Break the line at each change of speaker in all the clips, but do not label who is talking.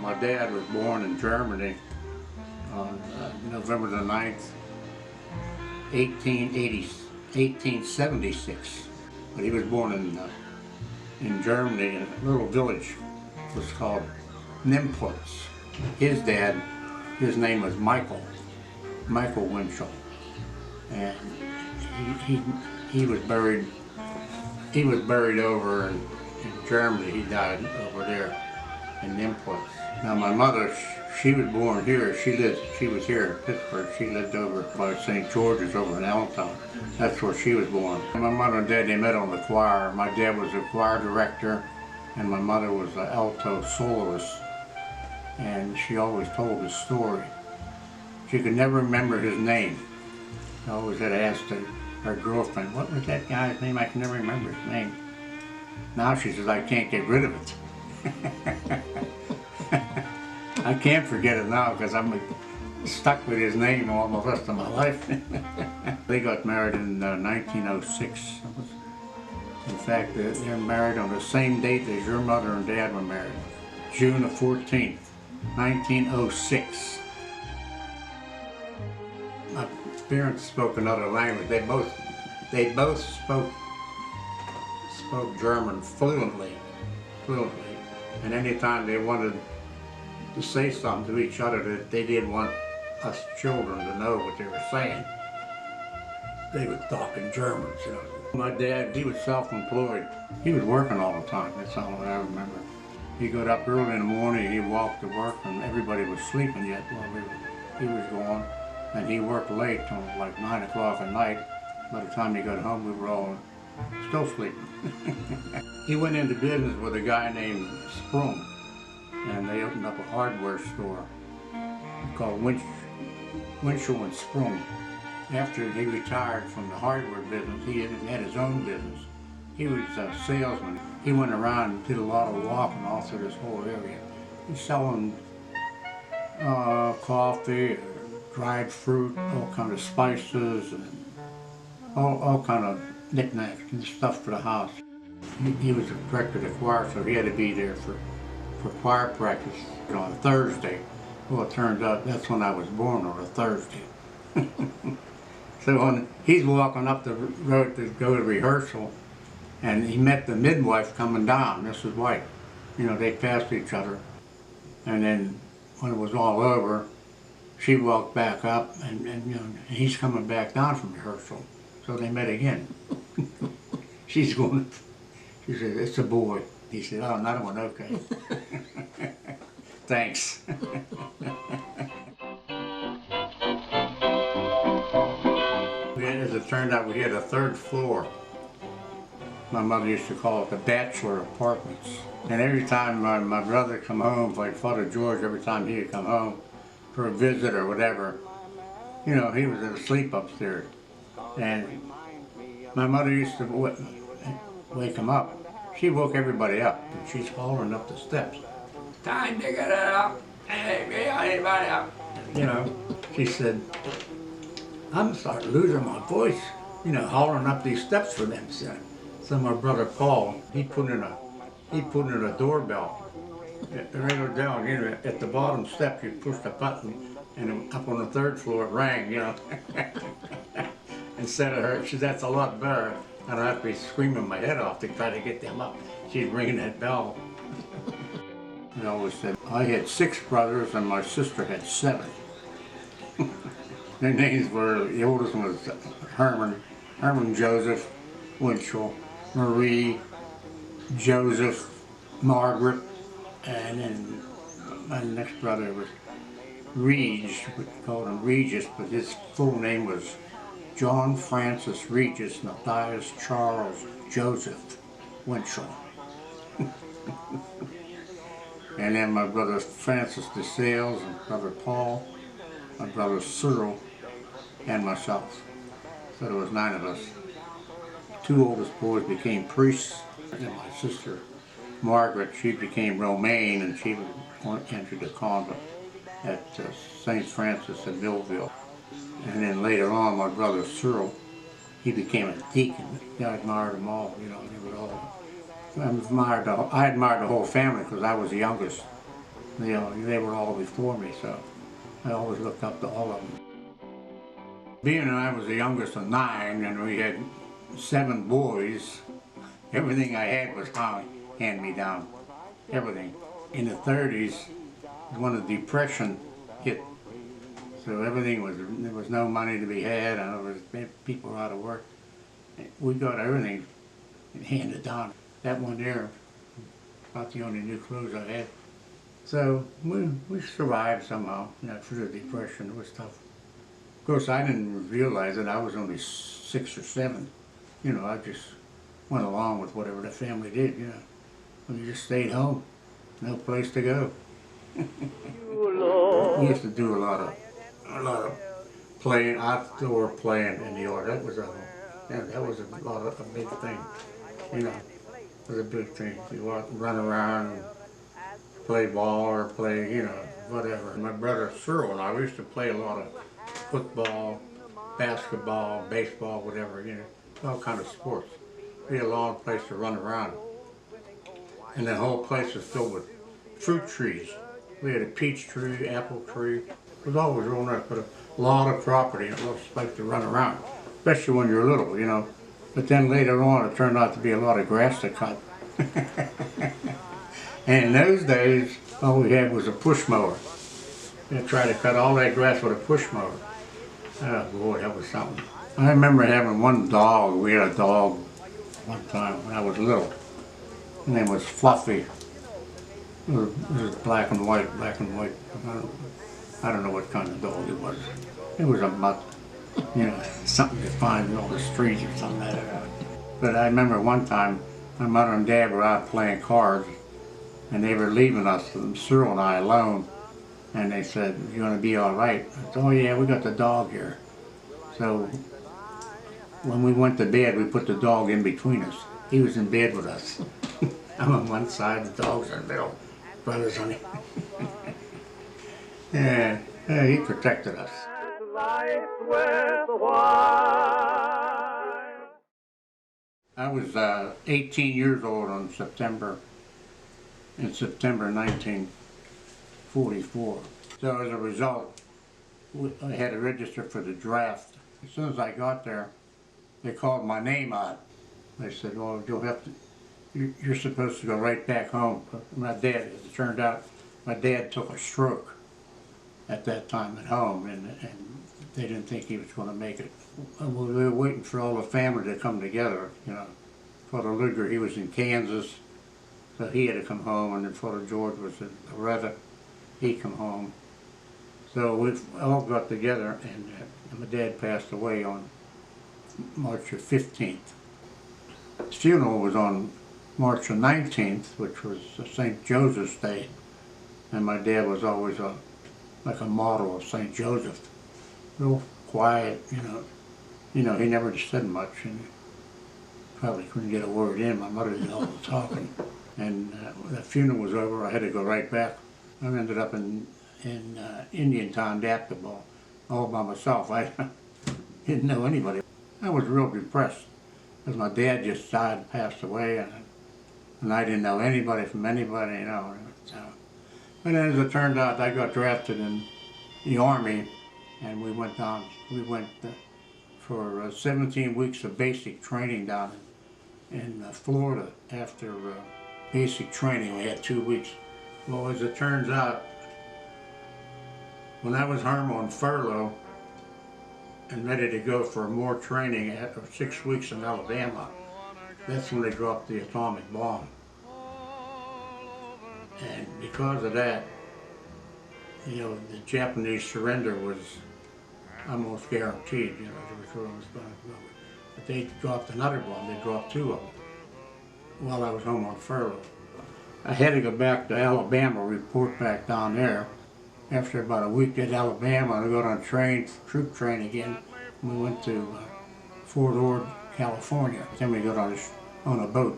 My dad was born in Germany on November the 9th, 1876. But he was born in Germany in a little village. It was called Nimpolz. His dad, his name was Michael Winchell. And he was buried over in Germany. He died over there in Nimpolz. Now my mother, she was born here. She was here in Pittsburgh. She lived over by St. George's over in Allentown. That's where she was born. And my mother and dad, they met on the choir. My dad was a choir director and my mother was an alto soloist. And she always told the story. She could never remember his name. I always had to ask her girlfriend, what was that guy's name? I can never remember his name. Now she says, I can't get rid of it. I can't forget it now because I'm stuck with his name all the rest of my life. They got married in 1906. In fact, they're married on the same date as your mother and dad were married. June the 14th, 1906. My parents spoke another language. They both spoke German fluently. And anytime they wanted to say something to each other that they didn't want us children to know what they were saying, they would talk in German, you know. My dad, he was self-employed. He was working all the time, that's all I remember. He got up early in the morning, he walked to work, and everybody was sleeping yet while he was gone. And he worked late till like 9 o'clock at night. By the time he got home, we were all still sleeping. He went into business with a guy named Sprung, and they opened up a hardware store called Winchell and Sprung. After he retired from the hardware business, he had his own business. He was a salesman. He went around and did a lot of walking all through this whole area. He's selling coffee, dried fruit, all kind of spices, and all kind of knickknacks and stuff for the house. He was the director of the choir, so he had to be there for choir practice on Thursday. Well, it turns out that's when I was born, on a Thursday. So when he's walking up the road to go to rehearsal, and he met the midwife coming down, Mrs. White. You know, they passed each other. And then when it was all over, she walked back up, and you know, he's coming back down from rehearsal. So they met again. She said, it's a boy. He said, oh, another one, okay. Thanks. As it turned out, we had a third floor. My mother used to call it the bachelor apartments. And every time my brother would come home, like Father George, every time he would come home for a visit or whatever, you know, he was asleep upstairs. And my mother used to wake him up. She woke everybody up, and she's hollering up the steps. Time to get up! Hey, anybody up? You know, she said, I'm starting to lose my voice, you know, hollering up these steps for them. So my brother Paul, he put in a doorbell. The radio down, you know, at the bottom step, you push the button, and up on the third floor it rang, you know. Instead of her, she said, that's a lot better. I don't have to be screaming my head off to try to get them up. She's ringing that bell. I always said, I had 6 brothers and my sister had 7. Their names were, the oldest one was Herman Joseph Winchell, Marie, Joseph, Margaret, and then my next brother was Regis, we called him Regis, but his full name was John Francis Regis Matthias Charles Joseph Winchell. And then my brother Francis DeSales and brother Paul, my brother Cyril, and myself. So there was 9 of us. 2 oldest boys became priests, and my sister Margaret, she became Romaine, and she entered the convent at St. Francis in Millville. And then later on, my brother Cyril, he became a deacon. I admired them all, you know, they were all. I admired the whole family because I was the youngest. They were all before me, so I always looked up to all of them. Being that I was the youngest of 9 and we had 7 boys, everything I had was hand-me-down, everything. In the 30s, when the Depression hit, so there was no money to be had, and people were out of work. We got everything handed down. That one there, about the only new clothes I had. So we survived somehow, through the Depression. It was tough. Of course, I didn't realize that I was only 6 or 7. I just went along with whatever the family did, We just stayed home, no place to go. We used to do a lot of playing, outdoor playing in the yard. That was a big thing, It was a big thing. You walk, run around, and play ball or play, whatever. My brother Cyril and I, we used to play a lot of football, basketball, baseball, whatever, all kind of sports. We had a long place to run around. And the whole place was filled with fruit trees. We had a peach tree, apple tree. It was always real nice, but a lot of property and a lot of space to run around, especially when you're little, But then later on, it turned out to be a lot of grass to cut. And in those days, all we had was a push mower. They tried to cut all that grass with a push mower. Oh boy, that was something. I remember having one dog. We had a dog one time when I was little. His name was Fluffy. It was black and white. I don't know what kind of dog it was. It was a mutt, something you find in all the streets or something like that. But I remember one time, my mother and dad were out playing cards, and they were leaving us, Cyril and I, alone. And they said, "You gonna be all right?" I said, "Oh yeah, we got the dog here." So when we went to bed, we put the dog in between us. He was in bed with us. I'm on one side, the dog's in the middle. Brothers on it. Yeah, he protected us. I was 18 years old in September 1944. So as a result, I had to register for the draft. As soon as I got there, they called my name out. They said, "Well, you're supposed to go right back home." My dad, it turned out, my dad took a stroke at that time at home, and they didn't think he was going to make it. And we were waiting for all the family to come together, Father Luger, he was in Kansas, so he had to come home, and then Father George was in Loretta, he come home. So we all got together, and my dad passed away on March the 15th. His funeral was on March the 19th, which was St. Joseph's Day, and my dad was always like a model of St. Joseph. Real quiet, he never said much, and probably couldn't get a word in. My mother did all the talking. And when the funeral was over, I had to go right back. I ended up in Indiantown, Daptable, all by myself. I didn't know anybody. I was real depressed because my dad just died, passed away, and I didn't know anybody from anybody, So, but as it turned out, I got drafted in the Army, and we went for 17 weeks of basic training down in Florida. After basic training, we had 2 weeks. Well, as it turns out, when I was home on furlough and ready to go for more training after 6 weeks in Alabama, that's when they dropped the atomic bomb. And because of that, the Japanese surrender was almost guaranteed, But they dropped another bomb. They dropped 2 of them while I was home on furlough. I had to go back to Alabama, report back down there. After about a week at Alabama, I got on troop train again. We went to Fort Ord, California. Then we got on a boat.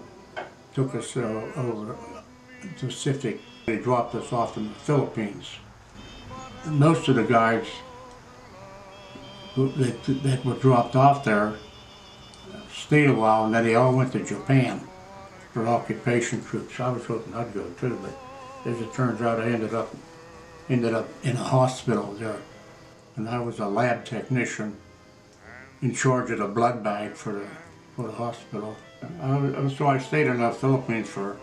Took us over the Pacific. They dropped us off in the Philippines. And most of the guys that were dropped off there stayed a while, and then they all went to Japan for occupation troops. I was hoping I'd go too, but As it turns out, I ended up in a hospital there, and I was a lab technician in charge of the blood bag for the hospital. So I stayed in the Philippines for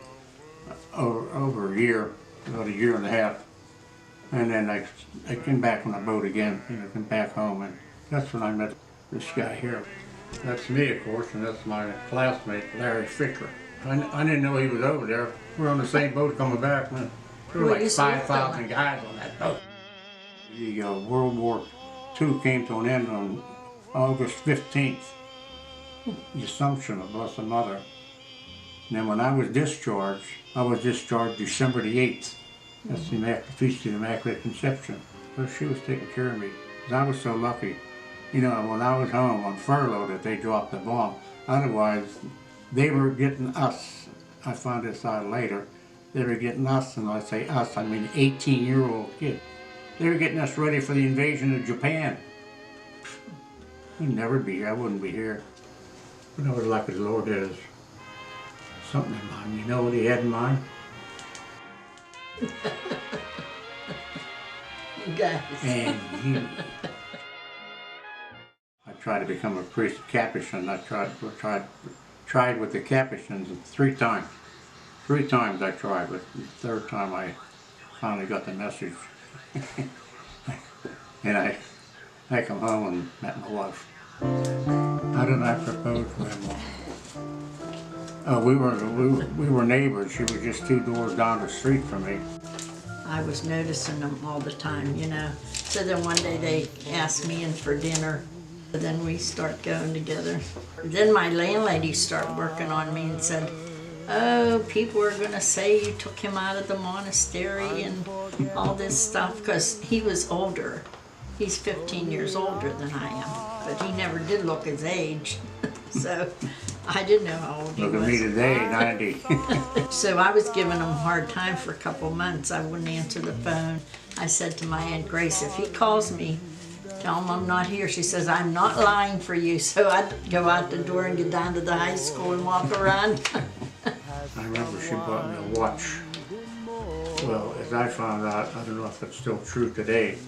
over a year, about a year and a half, and then I came back on a boat again, came back home, and that's when I met this guy here. That's me, of course, and that's my classmate, Larry Ficker. I didn't know he was over there. We were on the same boat coming back, man. There were like 5,000 guys on that boat. The World War II came to an end on August 15th, the Assumption of Blessed Mother. And then when I was discharged December the 8th. That's the Feast of the Immaculate Conception. So she was taking care of me. I was so lucky. You know, when I was home on furlough that they dropped the bomb. Otherwise, they were getting us. I found this out later. They were getting us, and when I say us, I mean 18-year-old kids. They were getting us ready for the invasion of Japan. We'd never be here. I wouldn't be here. But I was lucky the Lord has something in mind. You know what he had in mind?
Guys.
And I tried to become a priest Capuchin. I tried with the Capuchins 3 times. 3 times I tried, but the 3rd time I finally got the message. And I come home and met my wife. How did I propose to him? We were neighbors. She was just 2 doors down the street from me.
I was noticing them all the time, you know. So then one day they asked me in for dinner. Then we start going together. Then my landlady started working on me and said, oh, people are gonna say you took him out of the monastery and all this stuff, because he was older. He's 15 years older than I am, but he never did look his age. So I didn't know how old he was.
Look at me today, 90.
So I was giving him a hard time for a couple months. I wouldn't answer the phone. I said to my Aunt Grace, if he calls me, tell him I'm not here. She says, I'm not lying for you. So I'd go out the door and get down to the high school and walk around.
I remember she bought me a watch. Well, as I found out, I don't know if it's still true today,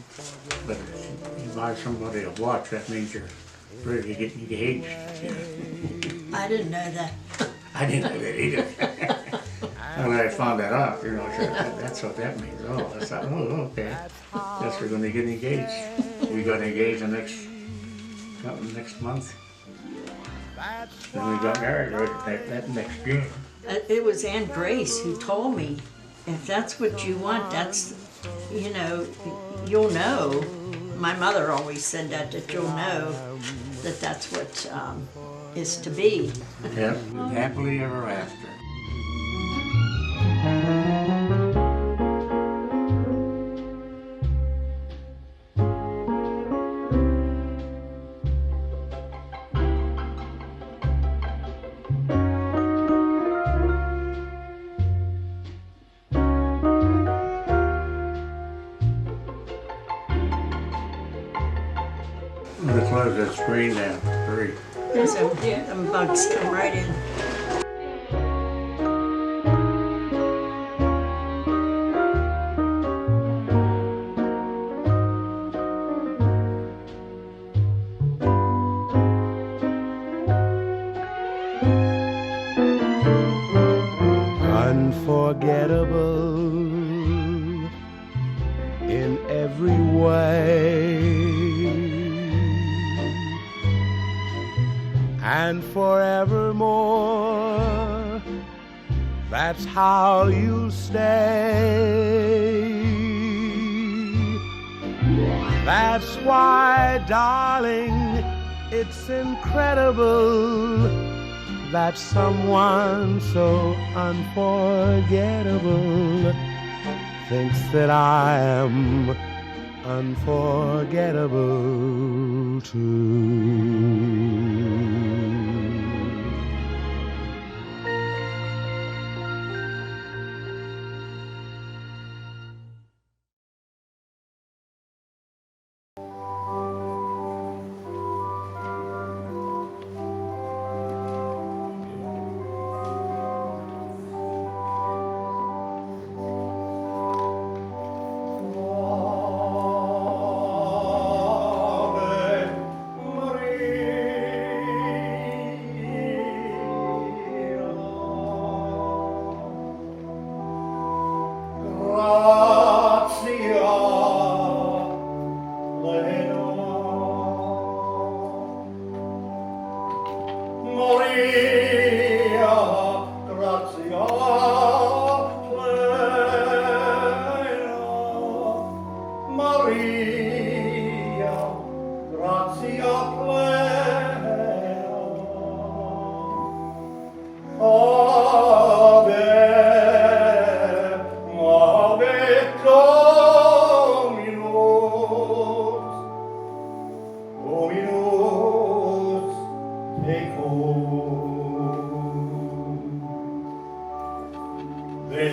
but if you buy somebody a watch, that means you're ready to get engaged.
I didn't know that.
I didn't know that either. And when I found that out, you know, I said, that's what that means. Oh, I thought, oh, okay. Guess we're going to get engaged. We got engaged next month. And we got married that next year.
It was Aunt Grace who told me, if that's what you want, that's, you know, you'll know. My mother always said that you'll know that that's what is to be.
Yep, happily ever after. I'm going to close that screen down. 3.
So them bugs come right in.
Unforgettable in every way, and forevermore, that's how you'll stay. That's why, darling, it's incredible that someone so unforgettable thinks that I am unforgettable too.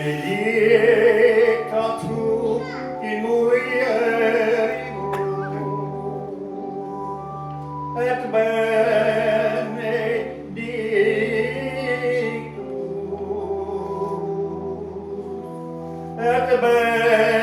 benedicta tu in mulieribus, et benedictus, et benedictus